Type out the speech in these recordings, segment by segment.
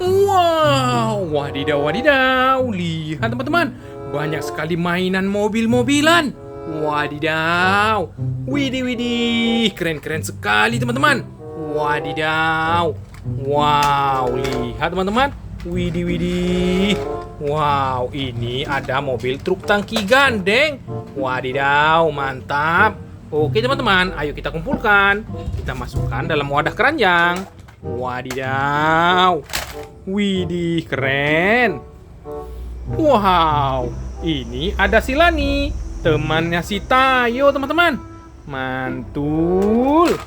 Wow, wadidaw, wadidaw. Lihat teman-teman, banyak sekali mainan mobil-mobilan. Wadidaw. Widih, widih. Keren-keren sekali teman-teman. Wadidaw. Wow, lihat teman-teman. Widih, widih. Wow, ini ada mobil truk tangki gandeng. Wadidaw, mantap. Oke teman-teman, ayo kita kumpulkan. Kita masukkan dalam wadah keranjang. Wadidaw. Widih, keren. Wow, ini ada si Lani, temannya si Tayo, teman-teman. Mantul.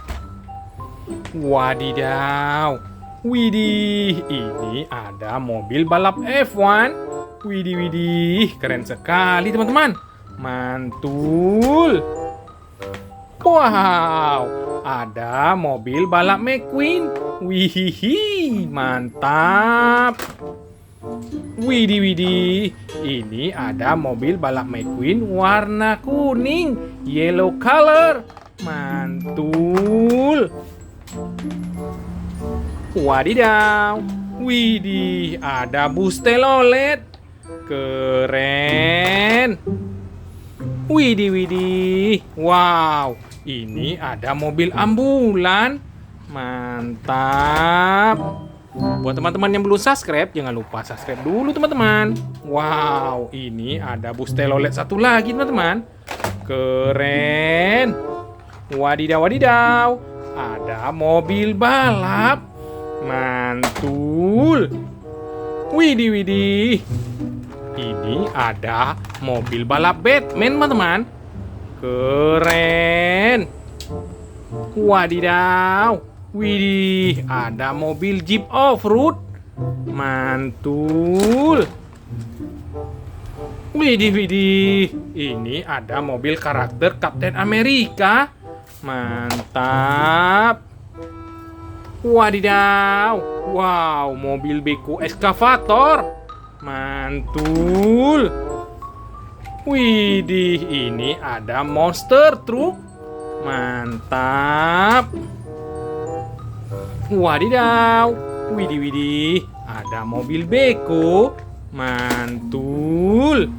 Wadidaw. Widih, ini ada mobil balap F1. Widih, widih, keren sekali, teman-teman. Mantul. Wow, ada mobil balap McQueen. Wihihi, mantap. Widih, widih, ini ada mobil balap McQueen warna kuning, yellow color. Mantul. Wadidaw. Widih, ada bus telolet. Keren. Widih, widih. Wow, ini ada mobil ambulan. Mantap. Buat teman-teman yang belum subscribe, jangan lupa subscribe dulu teman-teman. Wow, ini ada bus telolet satu lagi teman-teman. Keren. Wadidaw, wadidaw. Ada mobil balap. Mantul. Widih, widih. Ini ada mobil balap Batman teman-teman. Keren. Wadidaw. Widih, ada mobil Jeep Off-Road. Mantul. Widih, widih. Ini ada mobil karakter Captain America. Mantap. Wadidaw. Wow, mobil beko eskavator. Mantul. Widih, ini ada monster truck. Mantap. Wadidaw. Widih, widih, ada mobil beko. Mantul.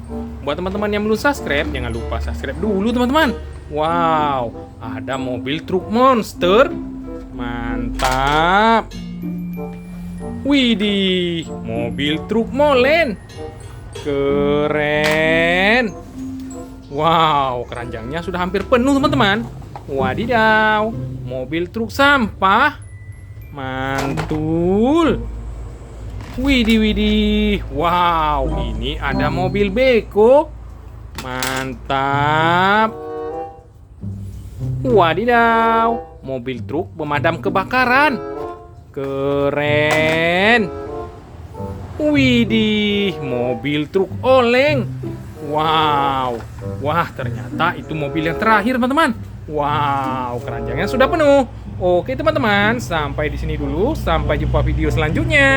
Buat teman-teman yang belum subscribe, jangan lupa subscribe dulu teman-teman. Wow, ada mobil truk monster. Mantap. Widih, mobil truk molen. Keren. Wow, keranjangnya sudah hampir penuh teman-teman. Wadidaw, mobil truk sampah. Mantul. Widih, widih. Wow, ini ada mobil beko. Mantap. Wadidaw, mobil truk pemadam kebakaran. Keren. Widih, mobil truk oleng. Wow. Wah, ternyata itu mobil yang terakhir, teman-teman. Wow, keranjangnya sudah penuh. Oke, teman-teman, sampai di sini dulu. Sampai jumpa video selanjutnya.